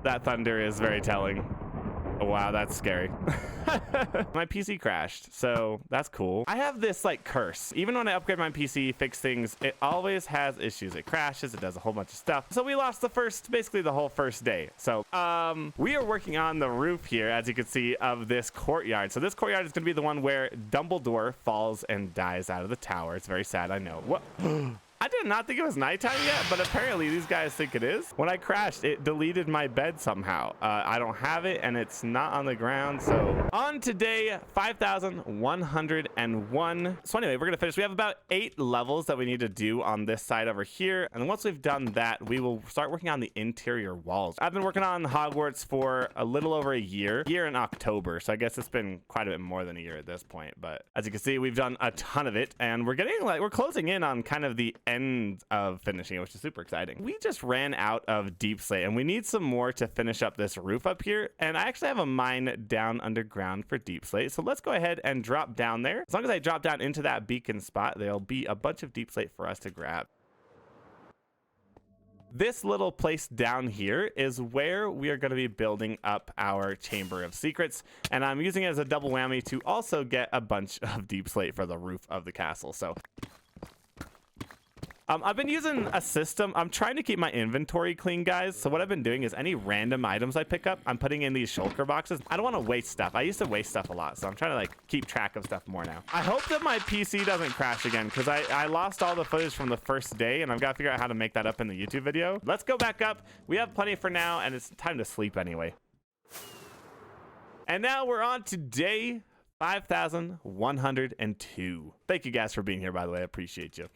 That thunder is very telling. Oh, wow, that's scary. My PC crashed, so that's cool. I have this like curse. Even when I upgrade my PC, fix things, it always has issues. It crashes, it does a whole bunch of stuff. So we lost basically the whole first day. So we are working on the roof here, as you can see, of this courtyard. So this courtyard is gonna be the one where Dumbledore falls and dies out of the tower. It's very sad, I know. What? I did not think it was nighttime yet, but apparently these guys think it is. When I crashed, it deleted my bed somehow. I don't have it, and it's not on the ground. So on to day 5,101. So anyway, we're gonna finish. We have about 8 levels that we need to do on this side over here. And once we've done that, we will start working on the interior walls. I've been working on Hogwarts for a little over a year in October. So I guess it's been quite a bit more than a year at this point. But as you can see, we've done a ton of it, and we're closing in on kind of the end of finishing it, which is super exciting. We just ran out of deep slate, and we need some more to finish up this roof up here. And I actually have a mine down underground for deep slate, so let's go ahead and drop down there. As long as I drop down into that beacon spot, there'll be a bunch of deep slate for us to grab. This little place down here is where we are going to be building up our Chamber of Secrets, and I'm using it as a double whammy to also get a bunch of deep slate for the roof of the castle. So I've been using a system. I'm trying to keep my inventory clean, guys. So what I've been doing is any random items I pick up, I'm putting in these shulker boxes. I don't want to waste stuff. I used to waste stuff a lot, so I'm trying to like keep track of stuff more now. I hope that my PC doesn't crash again, because I lost all the footage from the first day, and I've got to figure out how to make that up in the YouTube video. Let's go back up. We have plenty for now, and it's time to sleep anyway. And now we're on to day 5,102. Thank you guys for being here, by the way. I appreciate you.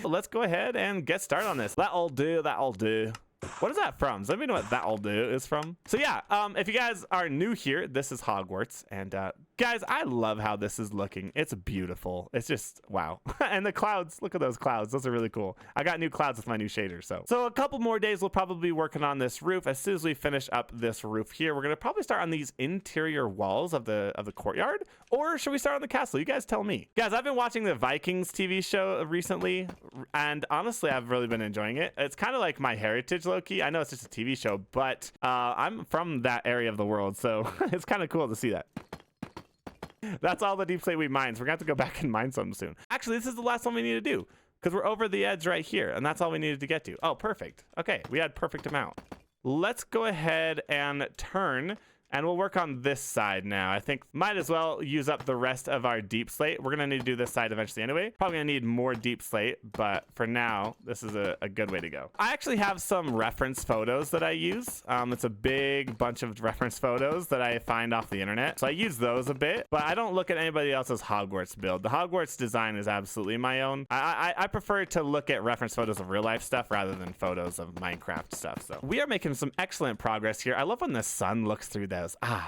Let's go ahead and get started on this. That'll do. That'll do. What is that from? Does anybody know what that'll do is from? So yeah, if you guys are new here, this is Hogwarts, and guys, I love how this is looking. It's beautiful. It's just wow. And the clouds, look at those clouds. Those are really cool. I got new clouds with my new shader. So a couple more days, we'll probably be working on this roof. As soon as we finish up this roof here, we're gonna probably start on these interior walls of the courtyard, or should we start on the castle? You guys tell me. Guys, I've been watching the Vikings TV show recently, and honestly, I've really been enjoying it. It's kind of like my heritage, low-key. I know it's just a TV show, but I'm from that area of the world, so it's kind of cool to see that. That's all the deep slate we mined, so we're gonna have to go back and mine some soon. Actually, this is the last one we need to do, because we're over the edge right here, and that's all we needed to get to. Oh, perfect. Okay, we had perfect amount. Let's go ahead and turn, and we'll work on this side now. I think might as well use up the rest of our deep slate. We're gonna need to do this side eventually anyway. Probably gonna need more deep slate, but for now, this is a good way to go. I actually have some reference photos that I use. It's a big bunch of reference photos that I find off the internet. So I use those a bit, but I don't look at anybody else's Hogwarts build. The Hogwarts design is absolutely my own. I prefer to look at reference photos of real life stuff rather than photos of Minecraft stuff. So we are making some excellent progress here. I love when the sun looks through that.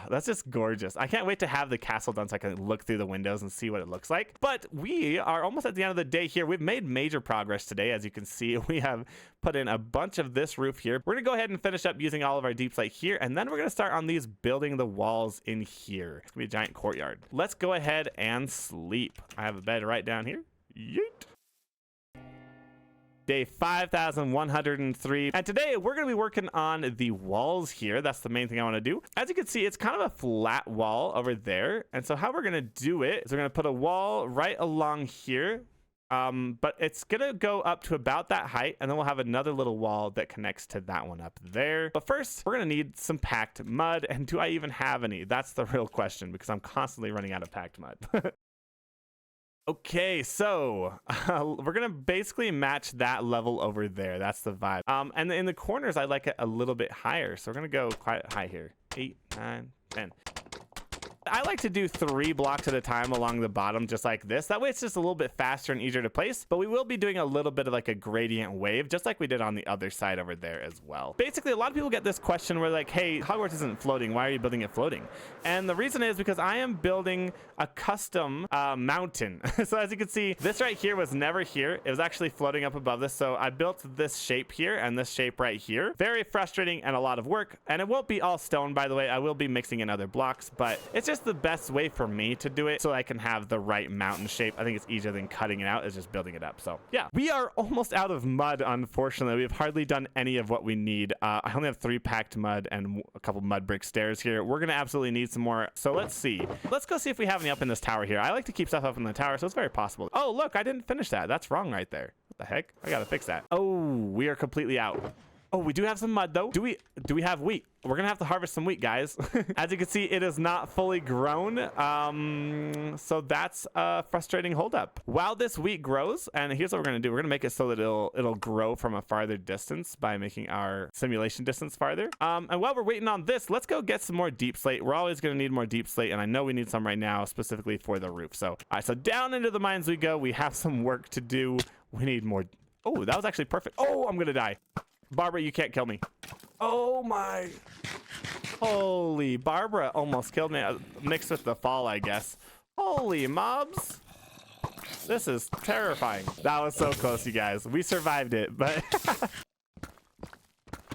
That's just gorgeous. I can't wait to have the castle done so I can look through the windows and see what it looks like. But we are almost at the end of the day here. We've made major progress today. As you can see, we have put in a bunch of this roof here. We're gonna go ahead and finish up using all of our deep slate here, and then we're gonna start on these building the walls in here. It's gonna be a giant courtyard. Let's go ahead and sleep. I have a bed right down here. Yeet. Day 5,103, and today we're going to be working on the walls here. That's the main thing I want to do. As you can see, it's kind of a flat wall over there, and so how we're going to do it is we're going to put a wall right along here, but it's going to go up to about that height, and then we'll have another little wall that connects to that one up there. But first, we're going to need some packed mud, and do I even have any? That's the real question, because I'm constantly running out of packed mud. Okay, so we're gonna basically match that level over there. That's the vibe. And in the corners, I like it a little bit higher, so we're gonna go quite high here. 8, 9, 10. I like to do 3 blocks at a time along the bottom, just like this. That way it's just a little bit faster and easier to place, but we will be doing a little bit of like a gradient wave, just like we did on the other side over there as well. Basically, a lot of people get this question where like, hey, Hogwarts isn't floating. Why are you building it floating? And the reason is because I am building a custom mountain. So as you can see, this right here was never here. It was actually floating up above this. So I built this shape here and this shape right here. Very frustrating and a lot of work. And it won't be all stone, by the way. I will be mixing in other blocks, but it's just just the best way for me to do it so I can have the right mountain shape. I think it's easier than cutting it out is just building it up. So yeah, we are almost out of mud. Unfortunately, we've hardly done any of what we need. I only have 3 packed mud and a couple mud brick stairs here. We're gonna absolutely need some more. So let's see. Let's go see if we have any up in this tower here. I like to keep stuff up in the tower, so it's very possible. Oh, look, I didn't finish that. That's wrong right there. What the heck? I gotta fix that. Oh, we are completely out. Oh, we do have some mud though. Do we have wheat? We're gonna have to harvest some wheat, guys. As you can see, it is not fully grown. So that's a frustrating holdup. While this wheat grows, and here's what we're gonna do. We're gonna make it so that it'll grow from a farther distance by making our simulation distance farther. And while we're waiting on this, let's go get some more deep slate. We're always gonna need more deep slate, and I know we need some right now, specifically for the roof. So, all right, so down into the mines we go. We have some work to do. We need more. Oh, that was actually perfect. Oh, I'm gonna die. Barbara, you can't kill me. Oh my. Holy, Barbara almost killed me. Mixed with the fall, I guess. Holy mobs. This is terrifying. That was so close, you guys. We survived it, but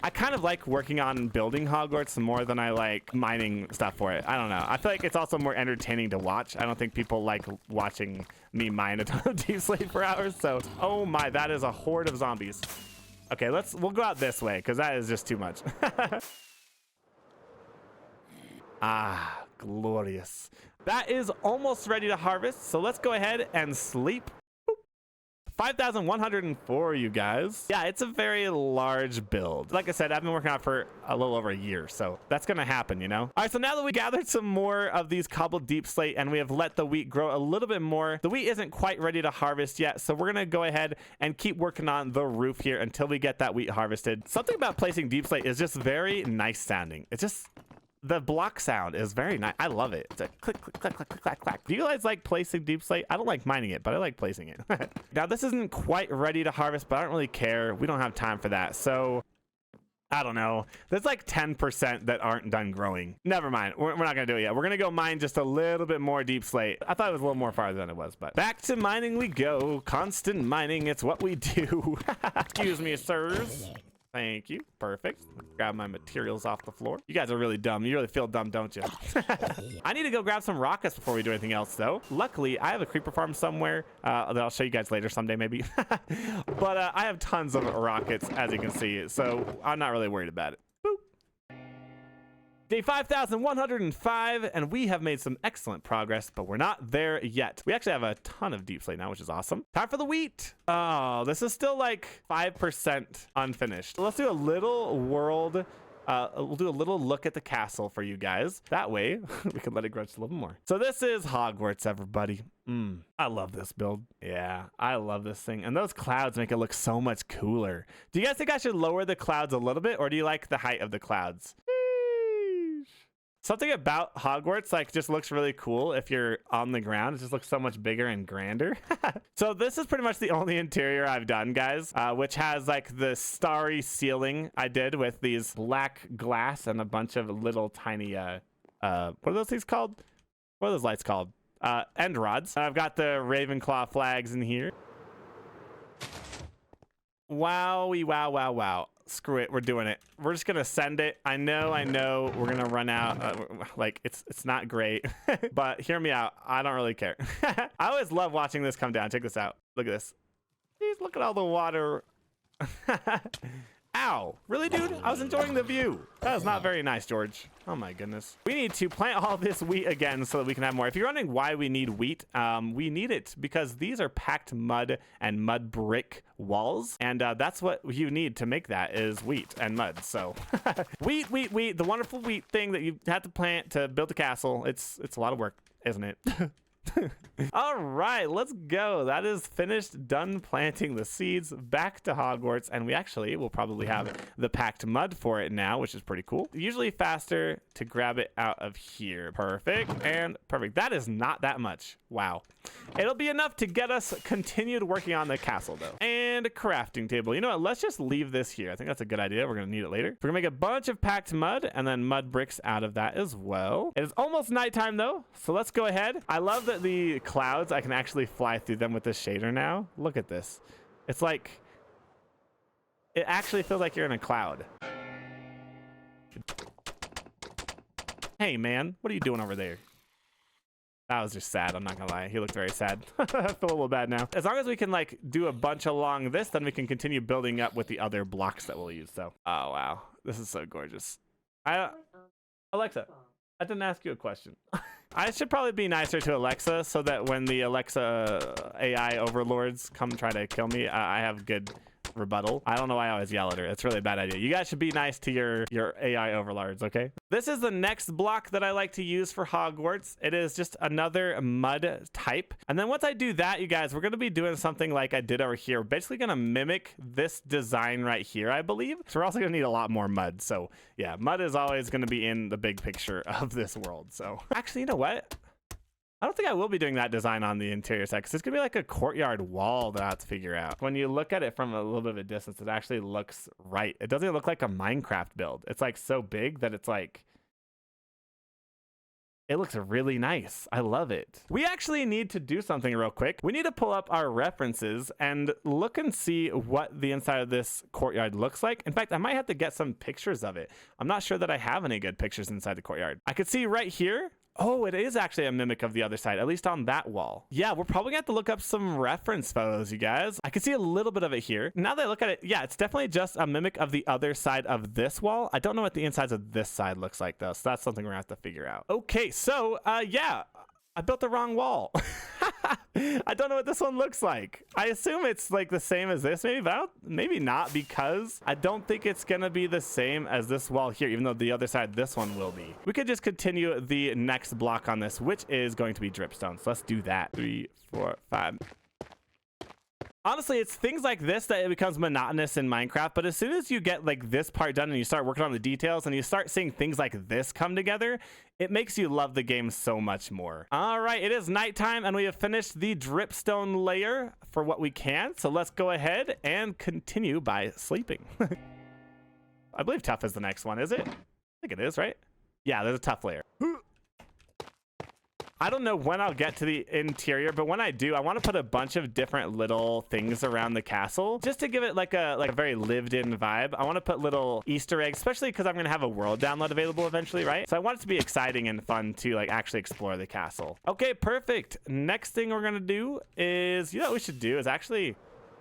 I kind of like working on building Hogwarts more than I like mining stuff for it. I don't know. I feel like it's also more entertaining to watch. I don't think people like watching me mine a ton of deep slate for hours. So, oh my, that is a horde of zombies. Okay, we'll go out this way because that is just too much. Ah, glorious. That is almost ready to harvest. So let's go ahead and sleep. 5,104, you guys. Yeah, it's a very large build. Like I said, I've been working on it for a little over a year, so that's gonna happen, you know? All right, so now that we gathered some more of these cobbled deep slate and we have let the wheat grow a little bit more, the wheat isn't quite ready to harvest yet, so we're gonna go ahead and keep working on the roof here until we get that wheat harvested. Something about placing deep slate is just very nice sounding. It's just, the block sound is very nice. I love it. It's a click, click, click, click, click, clack, clack. Do you guys like placing deep slate? I don't like mining it, but I like placing it. Now, this isn't quite ready to harvest, but I don't really care. We don't have time for that. So, I don't know. There's like 10% that aren't done growing. Never mind. We're not going to do it yet. We're going to go mine just a little bit more deep slate. I thought it was a little more farther than it was, but back to mining we go. Constant mining. It's what we do. Excuse me, sirs. Thank you. Perfect. Grab my materials off the floor. You guys are really dumb. You really feel dumb, don't you? I need to go grab some rockets before we do anything else, though. Luckily, I have a creeper farm somewhere that I'll show you guys later someday, maybe. But I have tons of rockets, as you can see, so I'm not really worried about it. Boop. Day 5,105, and we have made some excellent progress, but we're not there yet. We actually have a ton of deep slate now, which is awesome. Time for the wheat. Oh, this is still like 5% unfinished. Let's do a little world. We'll do a little look at the castle for you guys. That way, we can let it grow just a little more. So this is Hogwarts, everybody. I love this build. Yeah, I love this thing. And those clouds make it look so much cooler. Do you guys think I should lower the clouds a little bit, or do you like the height of the clouds? Something about Hogwarts like just looks really cool if you're on the ground. It just looks so much bigger and grander. So this is pretty much the only interior I've done, guys, which has like the starry ceiling I did with these black glass and a bunch of little tiny what are those things called? What are those lights called? End rods. I've got the Ravenclaw flags in here. Wowie, wow, wow, wow. Screw it, we're doing it. We're just gonna send it. I know we're gonna run out. Like it's not great, but hear me out. I don't really care. I always love watching this come down. Check this out. Look at this. Please look at all the water. Ow, really, dude? I was enjoying the view. That was not very nice, George. Oh my goodness. We need to plant all this wheat again so that we can have more. If you're wondering why we need wheat, we need it because these are packed mud and mud brick walls, and that's what you need to make that is wheat and mud. So wheat, the wonderful wheat thing that you have to plant to build a castle. It's a lot of work, isn't it? All right, let's go. That is finished, done planting the seeds. Back to Hogwarts, and we actually will probably have the packed mud for it now, which is pretty cool. Usually faster to grab it out of here. Perfect and perfect. That is not that much. Wow. It'll be enough to get us continued working on the castle, though. And a crafting table. You know what? Let's just leave this here. I think that's a good idea. We're gonna need it later. We're gonna make a bunch of packed mud and then mud bricks out of that as well. It is almost nighttime, though, so let's go ahead. I love that the clouds, I can actually fly through them with this shader now. Look at this. It's like, it actually feels like you're in a cloud. Hey man, what are you doing over there? That was just sad. I'm not gonna lie. He looked very sad. I feel a little bad now. As long as we can like do a bunch along this, then we can continue building up with the other blocks that we'll use. So, oh wow, this is so gorgeous. Alexa, I didn't ask you a question. I should probably be nicer to Alexa so that when the Alexa AI overlords come try to kill me, I have good rebuttal. I don't know why I always yell at her. It's really a bad idea. You guys should be nice to your AI overlords, okay? This is the next block that I like to use for Hogwarts. It is just another mud type. And then once I do that, you guys, we're going to be doing something like I did over here. We're basically going to mimic this design right here, I believe. So we're also going to need a lot more mud. So yeah, mud is always going to be in the big picture of this world. So actually, you know what? I don't think I will be doing that design on the interior side because it's going to be like a courtyard wall that I have to figure out. When you look at it from a little bit of a distance, it actually looks right. It doesn't look like a Minecraft build. It's like so big that it's like, it looks really nice. I love it. We actually need to do something real quick. We need to pull up our references and look and see what the inside of this courtyard looks like. In fact, I might have to get some pictures of it. I'm not sure that I have any good pictures inside the courtyard. I could see right here. Oh, it is actually a mimic of the other side, at least on that wall. Yeah, we're probably gonna have to look up some reference photos, you guys. I can see a little bit of it here. Now that I look at it, yeah, it's definitely just a mimic of the other side of this wall. I don't know what the insides of this side looks like though, so that's something we're gonna have to figure out. Okay, so yeah, I built the wrong wall. I don't know what this one looks like. I assume it's like the same as this maybe, but maybe not, because I don't think it's gonna be the same as this wall here, even though the other side, this one will be. We could just continue the next block on this, which is going to be dripstone. So let's do that. 3, 4, 5. Honestly, it's things like this that it becomes monotonous in Minecraft, but as soon as you get like this part done and you start working on the details and you start seeing things like this come together, it makes you love the game so much more. All right, it is nighttime and we have finished the dripstone layer for what we can. So let's go ahead and continue by sleeping. I believe tough is the next one, is it? I think it is, right? Yeah, there's a tough layer. I don't know when I'll get to the interior, but when I do, I want to put a bunch of different little things around the castle just to give it like a very lived-in vibe. I want to put little Easter eggs, especially because I'm going to have a world download available eventually, right? So I want it to be exciting and fun to like actually explore the castle. Okay, perfect. Next thing we're going to do is, you know what we should do is actually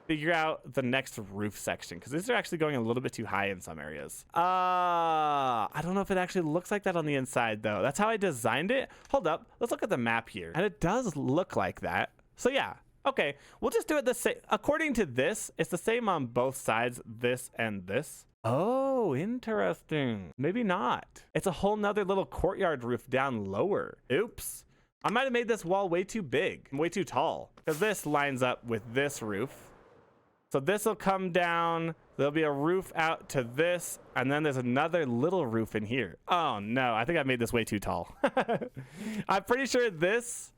figure out the next roof section, because these are actually going a little bit too high in some areas. I don't know if it actually looks like that on the inside though. That's how I designed it. Hold up, let's look at the map here, and it does look like that. So yeah, okay, we'll just do it the same. According to this, it's the same on both sides, this and this. Oh, interesting. Maybe not. It's a whole nother little courtyard roof down lower. Oops. I might have made this wall way too big, way too tall, because this lines up with this roof. So this will come down, there'll be a roof out to this, and then there's another little roof in here. Oh no, I think I made this way too tall. I'm pretty sure this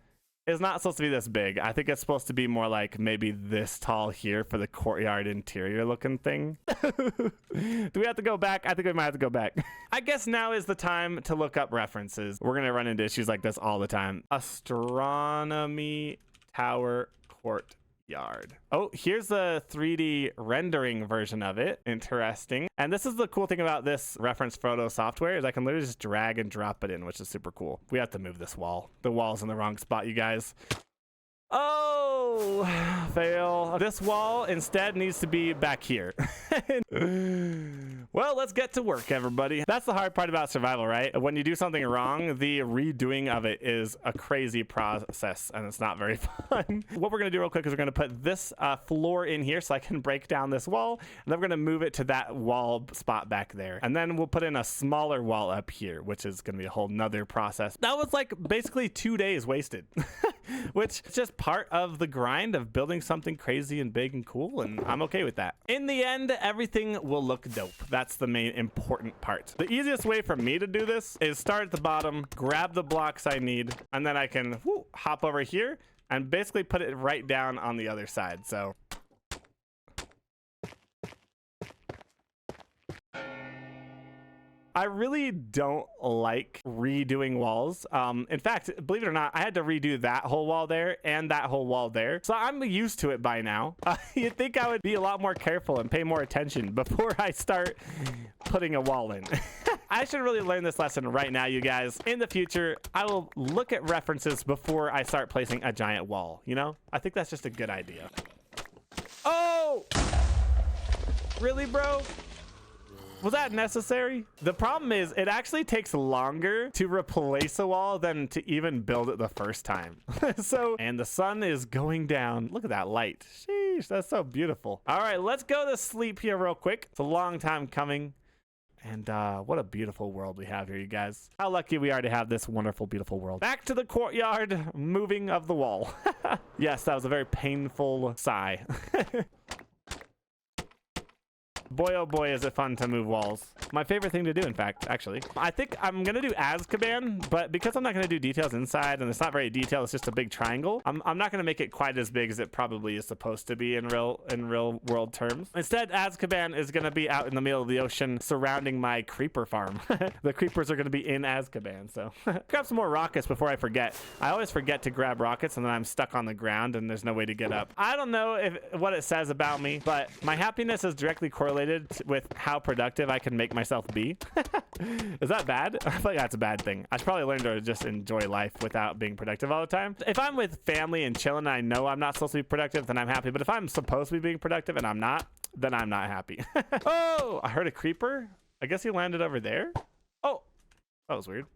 is not supposed to be this big. I think it's supposed to be more like maybe this tall here for the courtyard interior looking thing. Do we have to go back? I think we might have to go back. I guess now is the time to look up references. We're gonna run into issues like this all the time. Astronomy Tower Court. Yard. Oh, here's the 3D rendering version of it. Interesting. And this is the cool thing about this reference photo software is I can literally just drag and drop it in, which is super cool. We have to move this wall. The wall's in the wrong spot, you guys. Oh, fail. This wall instead needs to be back here. Well, let's get to work, everybody. That's the hard part about survival, right? When you do something wrong, the redoing of it is a crazy process, and it's not very fun. What we're gonna do real quick is we're gonna put this floor in here so I can break down this wall, and then we're gonna move it to that wall spot back there. And then we'll put in a smaller wall up here, which is gonna be a whole nother process. That was like basically 2 days wasted, which is just part of the grind of building something crazy and big and cool, and I'm okay with that. In the end, everything will look dope. That's the main important part. The easiest way for me to do this is start at the bottom, grab the blocks I need, and then I can hop over here and basically put it right down on the other side. So I really don't like redoing walls. In fact, believe it or not, I had to redo that whole wall there and that whole wall there. So I'm used to it by now. You'd think I would be a lot more careful and pay more attention before I start putting a wall in. I I should really learn this lesson right now, you guys. In the future, I will look at references before I start placing a giant wall, you know? I think that's just a good idea. Oh! Really, bro? Was that necessary? The problem is it actually takes longer to replace a wall than to even build it the first time. And the sun is going down. Look at that light. Sheesh, that's so beautiful. All right, let's go to sleep here real quick. It's a long time coming. And what a beautiful world we have here, you guys. How lucky we are to have this wonderful, beautiful world. Back to the courtyard, moving of the wall. Yes, that was a very painful sigh. Boy, oh boy, is it fun to move walls. My favorite thing to do, in fact, actually. I think I'm going to do Azkaban, but because I'm not going to do details inside, and it's not very detailed, it's just a big triangle, I'm not going to make it quite as big as it probably is supposed to be in real world terms. Instead, Azkaban is going to be out in the middle of the ocean surrounding my creeper farm. The creepers are going to be in Azkaban, so. Grab some more rockets before I forget. I always forget to grab rockets, and then I'm stuck on the ground, and there's no way to get up. I don't know what it says about me, but my happiness is directly correlated with how productive I can make myself be. Is that bad? I feel like that's a bad thing. I should probably learn to just enjoy life without being productive all the time. If I'm with family and chilling and I know I'm not supposed to be productive, then I'm happy. But if I'm supposed to be being productive and I'm not, then I'm not happy. Oh, I heard a creeper. I guess he landed over there. Oh, that was weird.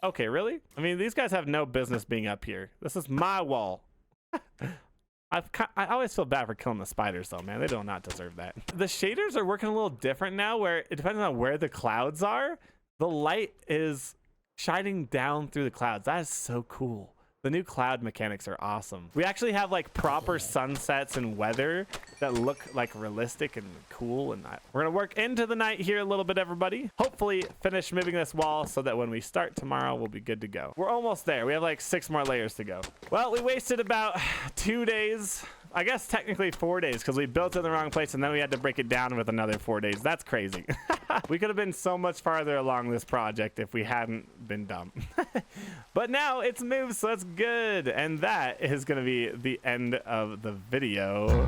Okay, really? I mean, these guys have no business being up here. This is my wall. I always feel bad for killing the spiders though, man. They do not deserve that. The shaders are working a little different now, where it depends on where the clouds are. The light is shining down through the clouds. That is so cool. The new cloud mechanics are awesome. We actually have like proper sunsets and weather that look like realistic and cool. And we're gonna work into the night here a little bit, everybody. Hopefully finish moving this wall so that when we start tomorrow, we'll be good to go. We're almost there. We have like 6 more layers to go. Well, we wasted about 2 days. I guess technically 4 days because we built it in the wrong place and then we had to break it down with another 4 days. That's crazy. We could have been so much farther along this project if we hadn't been dumb. But now it's moved, so that's good. And that is going to be the end of the video.